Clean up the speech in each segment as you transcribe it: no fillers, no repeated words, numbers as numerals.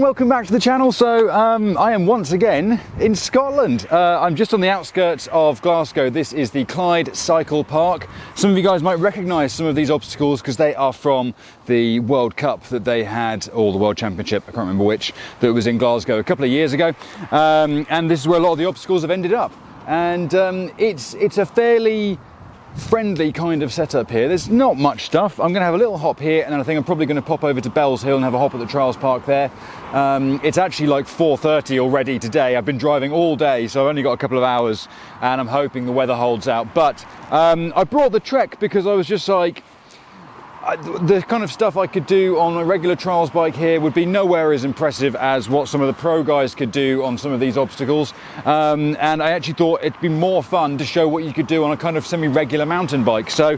and welcome back to the channel. So I am once again in Scotland. I'm just on the outskirts of Glasgow. This is the Clyde Cycle Park. Some of you guys might recognise some of these obstacles because they are from the World Cup that they had, or the World Championship, I can't remember which, that was in Glasgow a couple of years ago. And this is where a lot of the obstacles have ended up. And it's a fairly friendly kind of setup here. There's not much stuff. I'm going to have a little hop here, and then I think I'm probably going to pop over to Bells Hill and have a hop at the Trials Park there. It's actually like 4:30 already today. I've been driving all day, so I've only got a couple of hours, and I'm hoping the weather holds out. But I brought the Trek because I was just like, the kind of stuff I could do on a regular trials bike here would be nowhere as impressive as what some of the pro guys could do on some of these obstacles. And I actually thought it'd be more fun to show what you could do on a kind of semi-regular mountain bike. So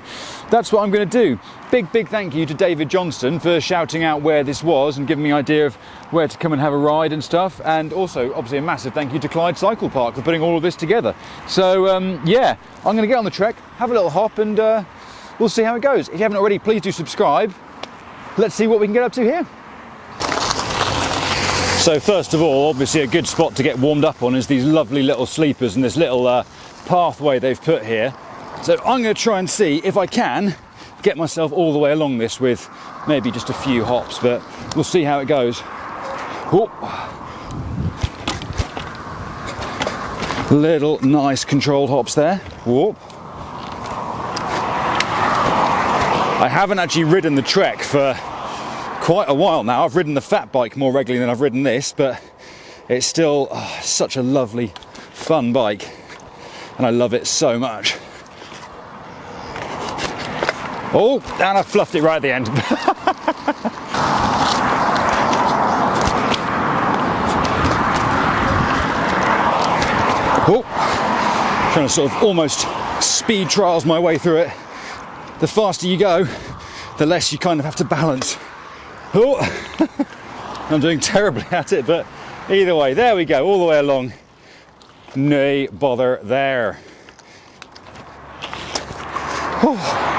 that's what I'm going to do. Big thank you to David Johnston for shouting out where this was and giving me an idea of where to come and have a ride and stuff. And also, obviously, a massive thank you to Clyde Cycle Park for putting all of this together. So yeah, I'm going to get on the Trek, have a little hop, and we'll see how it goes. If you haven't already, please do subscribe. Let's see what we can get up to here. So first of all, obviously a good spot to get warmed up on is these lovely little sleepers and this little pathway they've put here. So I'm going to try and see if I can get myself all the way along this with maybe just a few hops, but we'll see how it goes. Oh. Little nice controlled hops there. Whoop. I haven't actually ridden the Trek for quite a while now. I've ridden the fat bike more regularly than I've ridden this, but it's still such a lovely, fun bike, and I love it so much. Oh, and I fluffed it right at the end. Oh, trying to sort of almost speed trials my way through it. The faster you go, the less you kind of have to balance. Oh, I'm doing terribly at it, but either way, there we go, all the way along. Nay bother there. Oh.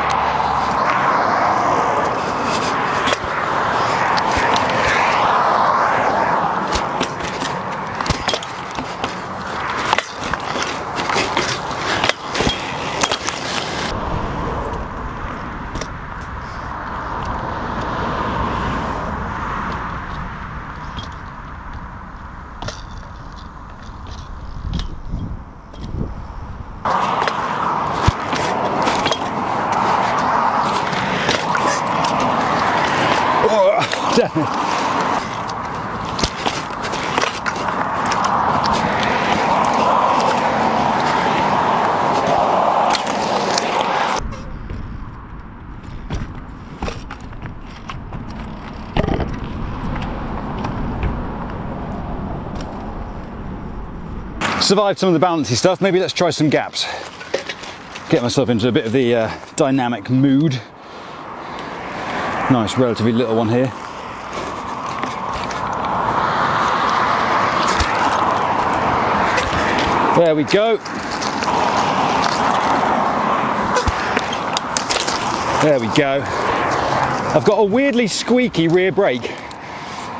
Survived some of the balancey stuff. Maybe let's try some gaps. Get myself into a bit of the dynamic mood. Nice, relatively little one here. There we go. There we go. I've got a weirdly squeaky rear brake,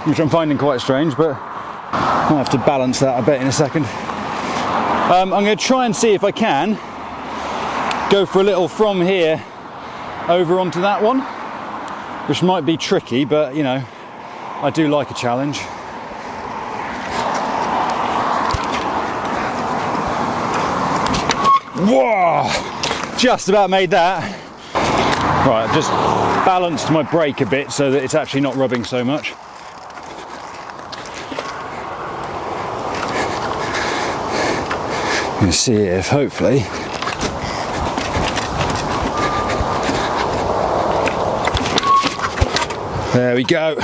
which I'm finding quite strange, but I'll have to balance that, I bet, in a second. I'm going to try and see if I can go for a little from here over onto that one, which might be tricky, but you know, I do like a challenge. Whoa! Just about made that. Right, I've just balanced my brake a bit so that it's actually not rubbing so much. You see if hopefully there we go.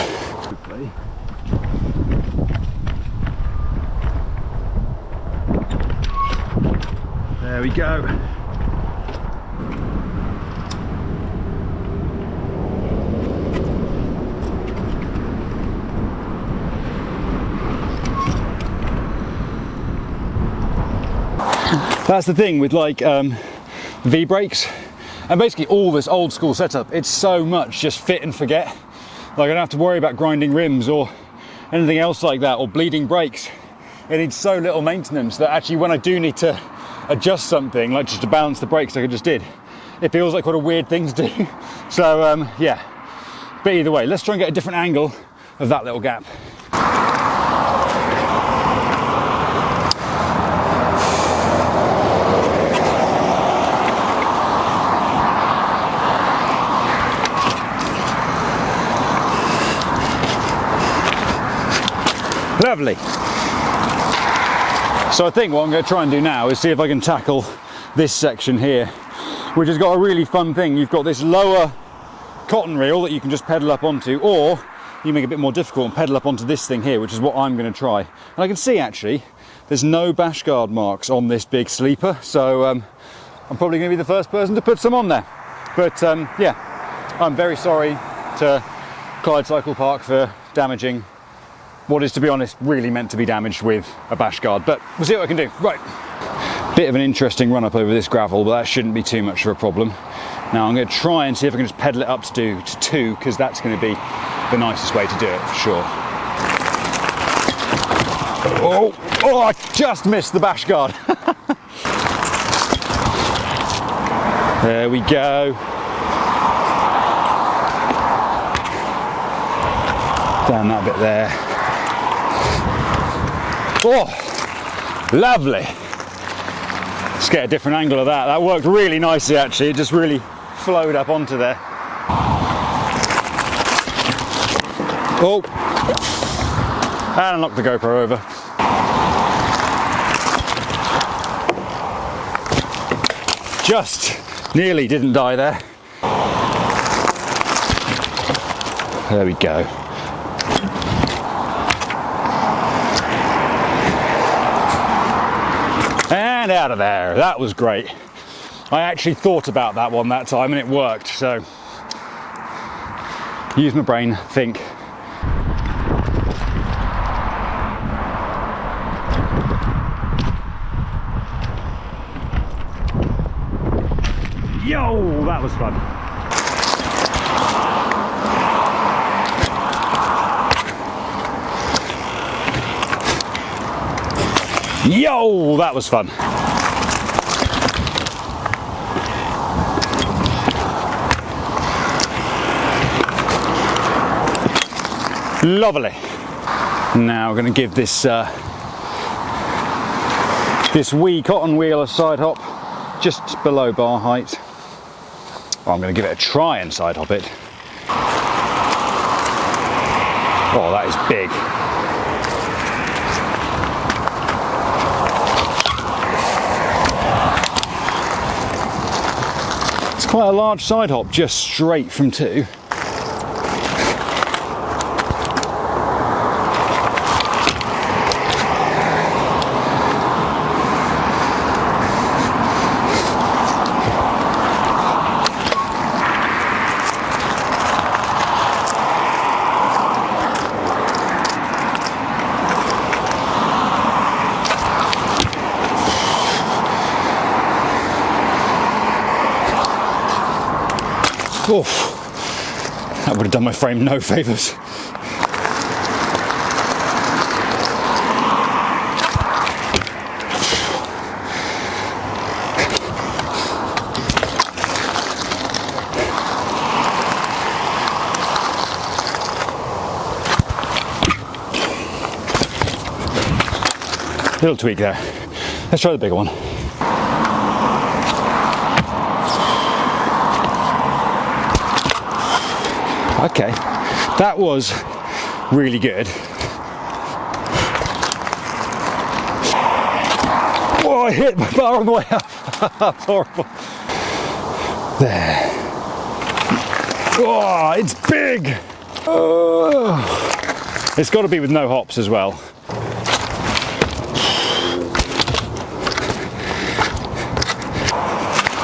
There we go. That's the thing with like V-brakes and basically all this old school setup. It's so much just fit and forget. Like I don't have to worry about grinding rims or anything else like that, or bleeding brakes. It needs so little maintenance that actually when I do need to adjust something, like just to balance the brakes like I just did, it feels like quite a weird thing to do. So yeah, but either way, let's try and get a different angle of that little gap. Lovely. So I think what I'm going to try and do now is see if I can tackle this section here, which has got a really fun thing. You've got this lower cotton reel that you can just pedal up onto, or you make it a bit more difficult and pedal up onto this thing here, which is what I'm going to try. And I can see actually there's no bash guard marks on this big sleeper, so I'm probably going to be the first person to put some on there. But yeah, I'm very sorry to Clyde Cycle Park for damaging what is, to be honest, really meant to be damaged with a bash guard, but we'll see what I can do. Right, bit of an interesting run up over this gravel, but that shouldn't be too much of a problem. Now I'm going to try and see if I can just pedal it up to 2, because that's going to be the nicest way to do it for sure. Oh, I just missed the bash guard. There we go. Down that bit there. Oh, lovely. Let's get a different angle of that. That worked really nicely actually. It just really flowed up onto there. Oh, and I knocked the GoPro over. Just nearly didn't die there. There we go. And out of there. That was great. I actually thought about that one that time and it worked, so use my brain, think. Yo, that was fun. Yo, that was fun. Lovely. Now we're going to give this this wee cotton wheel a side hop just below bar height. Oh, I'm going to give it a try and side hop it. Oh, that is big. It's quite a large side hop, just straight from 2. Oof, that would have done my frame no favours. Little tweak there. Let's try the bigger one. Okay, that was really good. Oh, I hit my bar on the way up. That's horrible. There. Oh, it's big. Oh. It's got to be with no hops as well.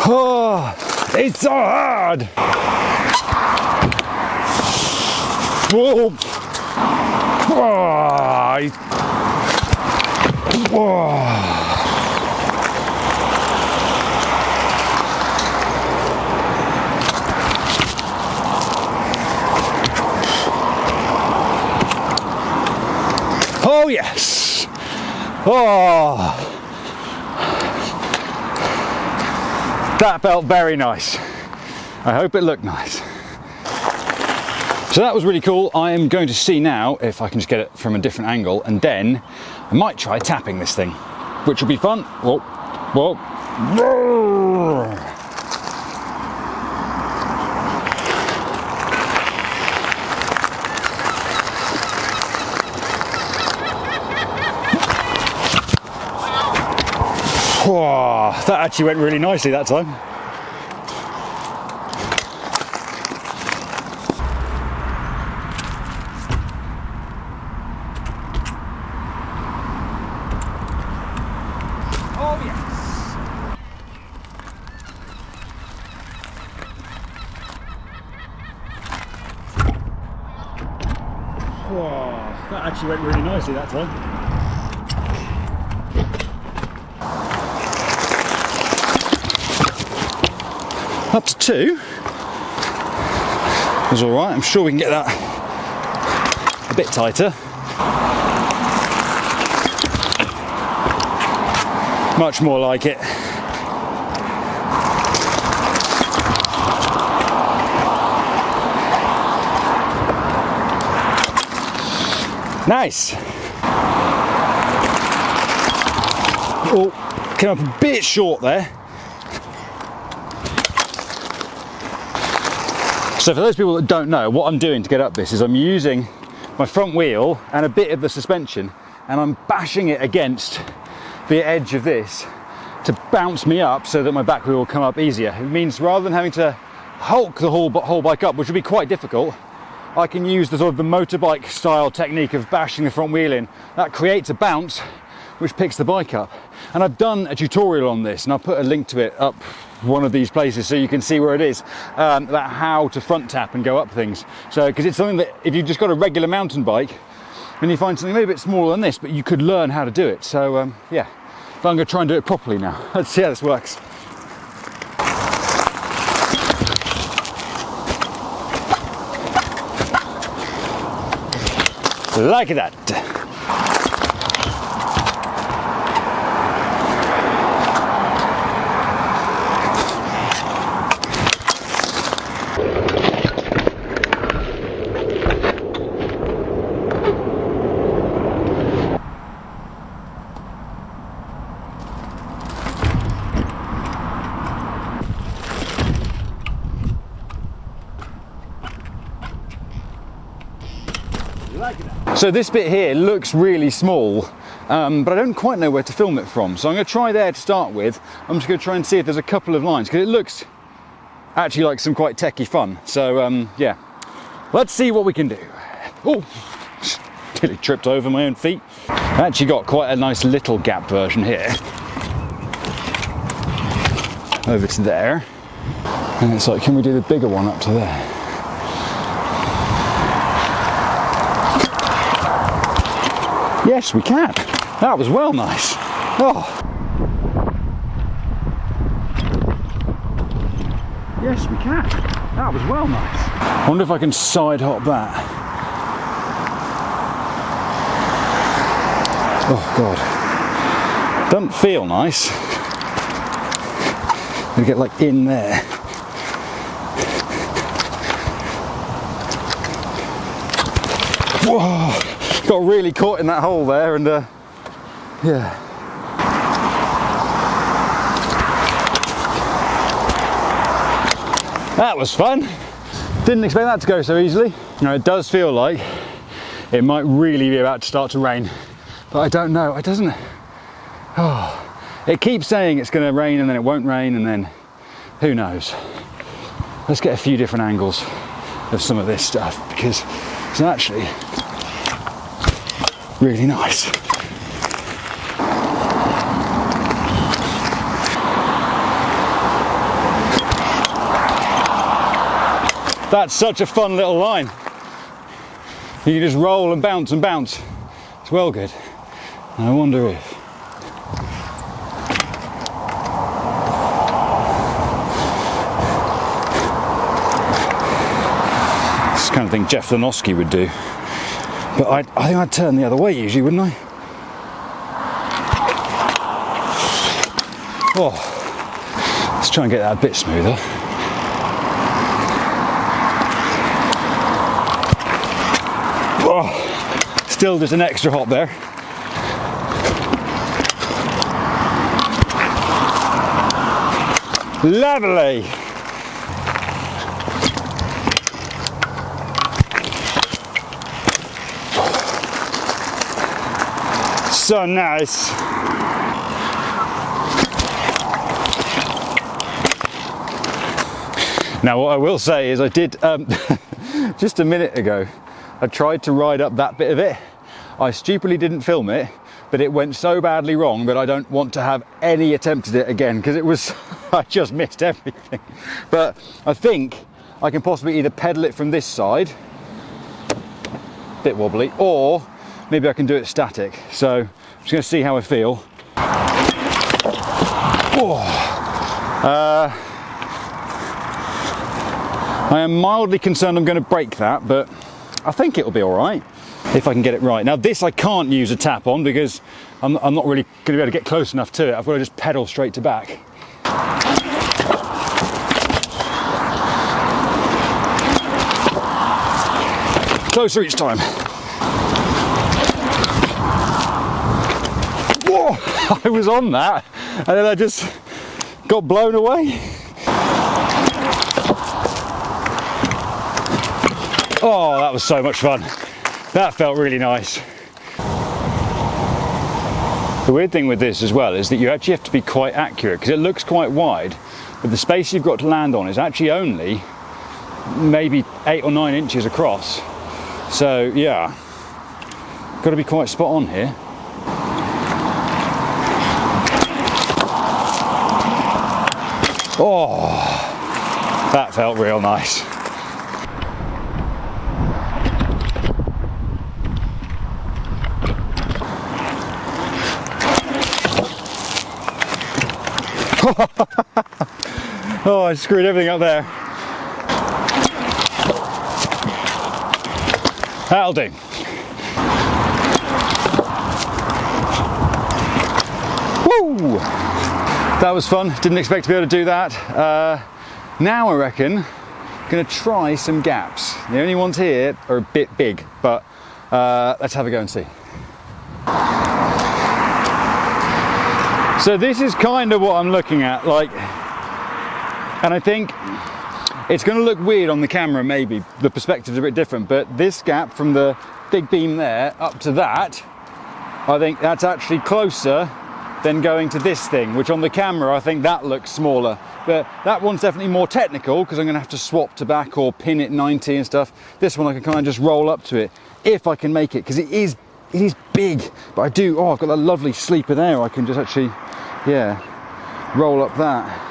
Oh, it's so hard. Whoa. Oh. Oh. Oh yes! Oh! That felt very nice. I hope it looked nice. So that was really cool. I am going to see now if I can just get it from a different angle, and then I might try tapping this thing, which will be fun. Whoa, whoa. Whoa, that actually went really nicely that time. Oh yes! Whoa, that actually went really nicely that time. Up to 2. That's all right. I'm sure we can get that a bit tighter. Much more like it. Nice. Oh, came up a bit short there. So for those people that don't know, what I'm doing to get up this is I'm using my front wheel and a bit of the suspension, and I'm bashing it against the edge of this to bounce me up so that my back wheel will come up easier. It means rather than having to hulk the whole bike up, which would be quite difficult, I can use the sort of the motorbike style technique of bashing the front wheel in. That creates a bounce which picks the bike up. And I've done a tutorial on this, and I'll put a link to it up one of these places so you can see where it is, about how to front tap and go up things. So, because it's something that if you've just got a regular mountain bike and you find something maybe a bit smaller than this, but you could learn how to do it. So yeah, but I'm going to try and do it properly now. Let's see how this works. Like that. So this bit here looks really small, but I don't quite know where to film it from. So I'm going to try there to start with. I'm just going to try and see if there's a couple of lines, because it looks actually like some quite techie fun. So yeah, let's see what we can do. Oh, nearly tripped over my own feet. I actually got quite a nice little gap version here. Over to there. And it's like, can we do the bigger one up to there? Yes, we can. That was well nice. Oh. Yes, we can. That was well nice. I wonder if I can side hop that. Oh God. Doesn't feel nice. We get like in there. Whoa. Got really caught in that hole there, and yeah. That was fun. Didn't expect that to go so easily. Now it does feel like it might really be about to start to rain, but I don't know. It doesn't. Oh, it keeps saying it's going to rain and then it won't rain, and then who knows. Let's get a few different angles of some of this stuff, because it's actually really nice. That's such a fun little line. You can just roll and bounce and bounce. It's well good. I wonder if this is the kind of thing Jeff Lanowski would do. But I think I'd turn the other way usually, wouldn't I? Oh, let's try and get that a bit smoother. Oh, still just an extra hop there. Lovely. So nice. Now what I will say is I did, just a minute ago, I tried to ride up that bit of it. I stupidly didn't film it, but it went so badly wrong that I don't want to have any attempt at it again, because it was, I just missed everything. But I think I can possibly either pedal it from this side, bit wobbly, or maybe I can do it static. So I'm just going to see how I feel. Oh. I am mildly concerned I'm going to break that, but I think it'll be all right if I can get it right. Now this I can't use a tap on because I'm not really going to be able to get close enough to it. I've got to just pedal straight to back. Closer each time. Whoa! I was on that and then I just got blown away. Oh, that was so much fun. That felt really nice. The weird thing with this as well is that you actually have to be quite accurate because it looks quite wide, but the space you've got to land on is actually only maybe 8 or 9 inches across. So yeah, got to be quite spot on here. Oh, that felt real nice. Oh, I screwed everything up there. That'll do. Woo! That was fun. Didn't expect to be able to do that. Now I reckon I'm going to try some gaps. The only ones here are a bit big, but let's have a go and see. So this is kind of what I'm looking at, like, and I think it's going to look weird on the camera, maybe the perspective's a bit different, but this gap from the big beam there up to that, I think that's actually closer than going to this thing, which on the camera I think that looks smaller, but that one's definitely more technical because I'm going to have to swap to back or pin it 90 and stuff. This one I can kind of just roll up to it if I can make it, because it is big, but I do, oh, I've got that lovely sleeper there. I can just actually, yeah, roll up that.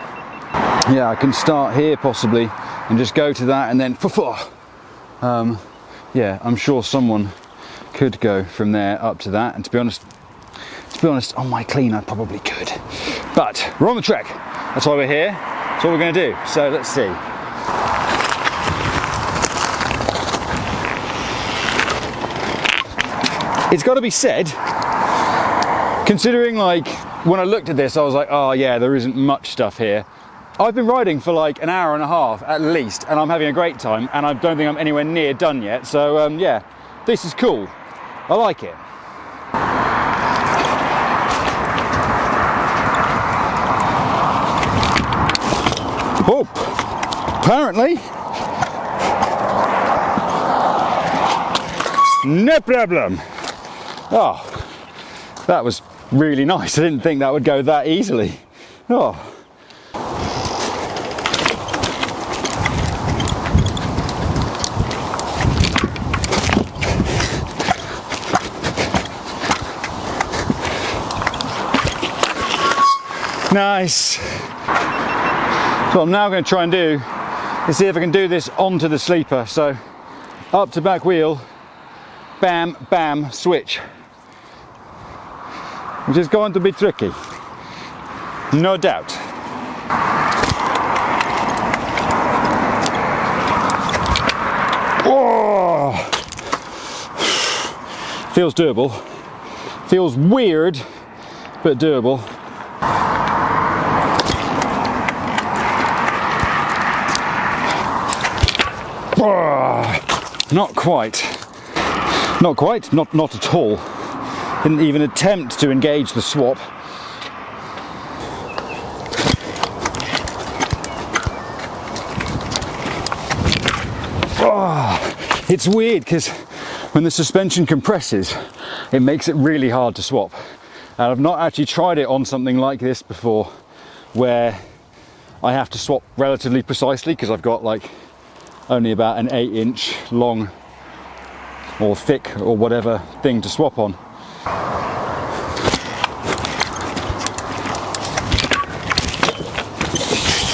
Yeah, I can start here possibly and just go to that and then, yeah, I'm sure someone could go from there up to that. And to be honest, on my clean, I probably could. But we're on the trek. That's why we're here. That's what we're going to do. So let's see. It's got to be said, considering like when I looked at this, I was like, oh yeah, there isn't much stuff here. I've been riding for like an hour and a half at least, and I'm having a great time, and I don't think I'm anywhere near done yet. So yeah, this is cool. I like it. Oh, apparently, no problem. Oh, that was really nice. I didn't think that would go that easily. Oh. Nice. So what I'm now going to try and do is see if I can do this onto the sleeper. So up to back wheel, bam, bam, switch. Which is going to be tricky, no doubt. Oh! Feels doable. Feels weird, but doable. Not quite. Not quite, not at all. Didn't even attempt to engage the swap. It's weird because when the suspension compresses, it makes it really hard to swap. And I've not actually tried it on something like this before, where I have to swap relatively precisely because I've got like only about an 8-inch long or thick or whatever thing to swap on.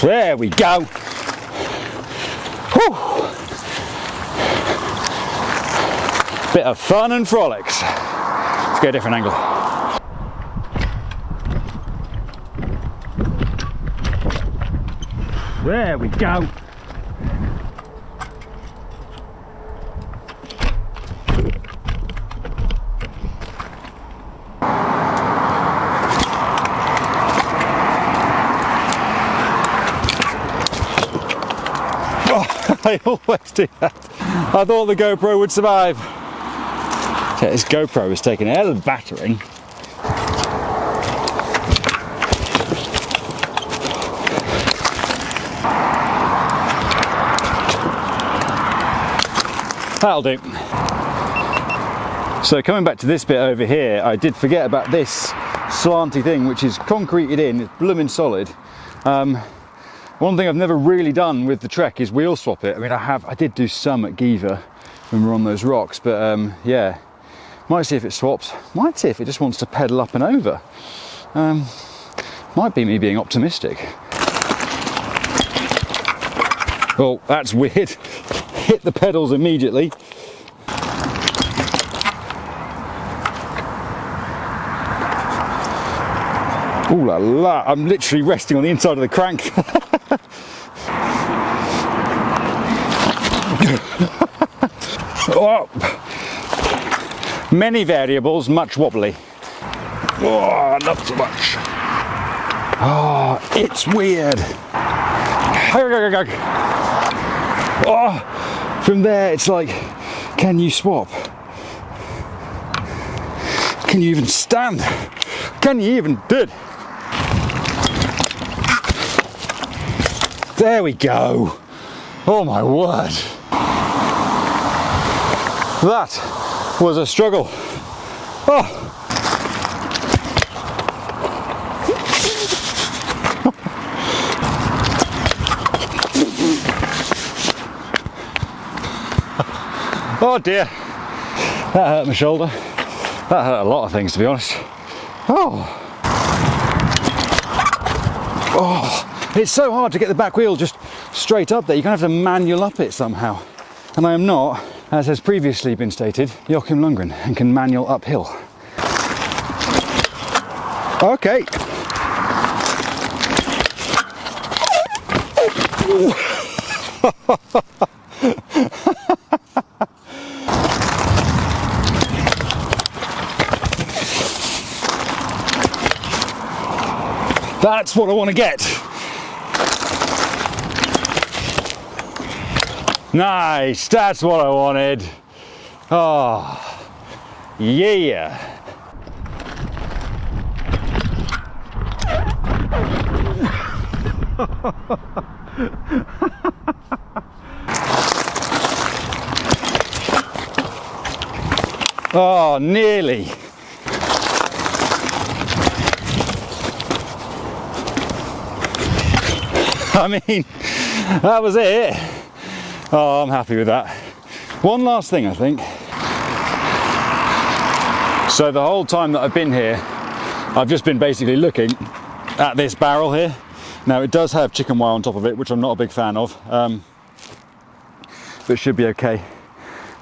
There we go. Whew. Bit of fun and frolics. Let's get a different angle. There we go. I always do that. I thought the GoPro would survive. Yeah, this GoPro has taken a hell of a battering. That'll do. So coming back to this bit over here, I did forget about this slanty thing, which is concreted in, it's blooming solid. One thing I've never really done with the Trek is wheel swap it. I mean, I did do some at Giva when we were on those rocks, but yeah, might see if it swaps. Might see if it just wants to pedal up and over. Might be me being optimistic. Oh, that's weird. Hit the pedals immediately. Ooh la la, I'm literally resting on the inside of the crank. Oh. Many variables, much wobbly. Oh, not so much. Oh, it's weird. Oh, from there it's like, can you swap? Can you even stand? Can you even do it? There we go. Oh my word. That was a struggle. Oh. Oh dear. That hurt my shoulder. That hurt a lot of things, to be honest. Oh. Oh. It's so hard to get the back wheel just straight up there. You're going to have to manual up it somehow. And I am not, as has previously been stated, Joachim Lundgren and can manual uphill. Okay. That's what I want to get. Nice, that's what I wanted. Oh, yeah. Oh, nearly. I mean, that was it. Oh, I'm happy with that. One last thing, I think. So the whole time that I've been here, I've just been basically looking at this barrel here. Now it does have chicken wire on top of it, which I'm not a big fan of, but it should be okay.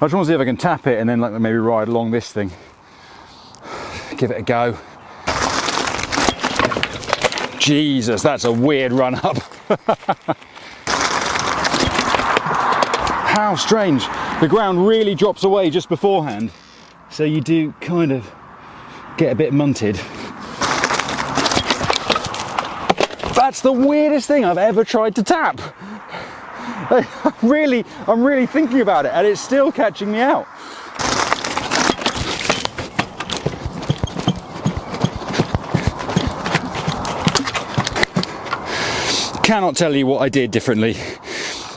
I just want to see if I can tap it and then like maybe ride along this thing. Give it a go. Jesus, that's a weird run up. How strange. The ground really drops away just beforehand so you do kind of get a bit munted. That's the weirdest thing I've ever tried to tap. I'm really thinking about it, and it's still catching me out. Cannot tell you what I did differently,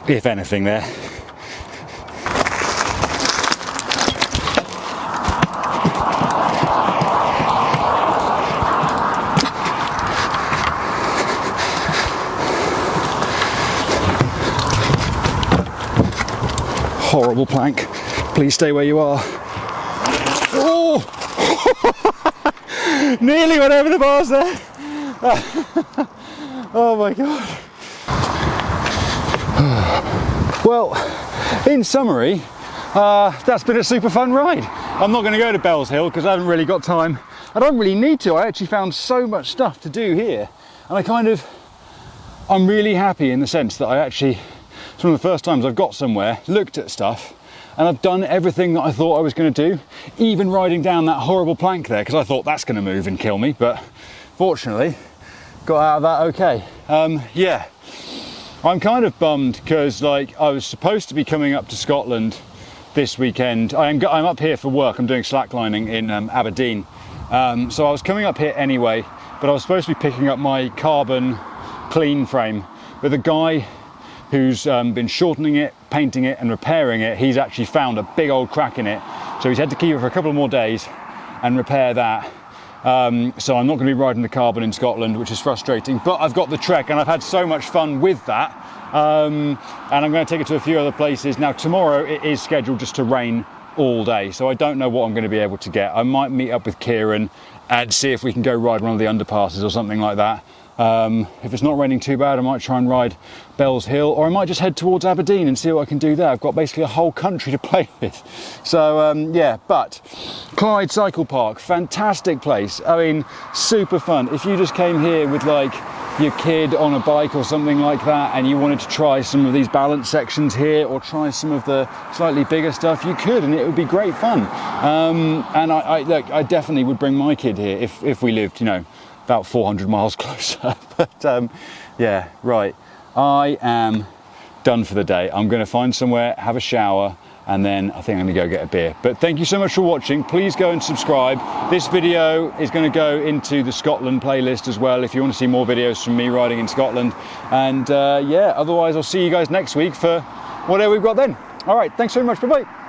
if anything there. Horrible plank. Please stay where you are. Oh! Nearly went over the bars there. Oh my God. Well, in summary, that's been a super fun ride. I'm not going to go to Bells Hill because I haven't really got time. I don't really need to. I actually found so much stuff to do here, and I'm really happy in the sense that it's one of the first times I've got somewhere, looked at stuff, and I've done everything that I thought I was going to do, even riding down that horrible plank there, because I thought that's going to move and kill me, but fortunately got out of that okay. Yeah, I'm kind of bummed because I was supposed to be coming up to Scotland this weekend. I'm up here for work. I'm doing slacklining in Aberdeen, so I was coming up here anyway, but I was supposed to be picking up my carbon clean frame with a guy who's been shortening it, painting it and repairing it. He's actually found a big old crack in it, so he's had to keep it for a couple of more days and repair that. So I'm not going to be riding the carbon in Scotland, which is frustrating, but I've got the Trek and I've had so much fun with that, and I'm going to take it to a few other places. Now tomorrow it is scheduled just to rain all day, so I don't know what I'm going to be able to get. I might meet up with Kieran and see if we can go ride one of the underpasses or something like that. If it's not raining too bad, I might try and ride Bells Hill, or I might just head towards Aberdeen and see what I can do there. I've got basically a whole country to play with. So yeah, but Clyde Cycle Park, fantastic place. I mean, super fun. If you just came here with your kid on a bike or something like that, and you wanted to try some of these balance sections here or try some of the slightly bigger stuff, you could, and it would be great fun. And I definitely would bring my kid here if we lived, about 400 miles closer. But yeah, right, I am done for the day. I'm going to find somewhere, have a shower, and then I think I'm going to go get a beer. But thank you so much for watching. Please go and subscribe. This video is going to go into the Scotland playlist as well if you want to see more videos from me riding in Scotland. And yeah, otherwise I'll see you guys next week for whatever we've got then. All right, thanks very much. Bye-bye.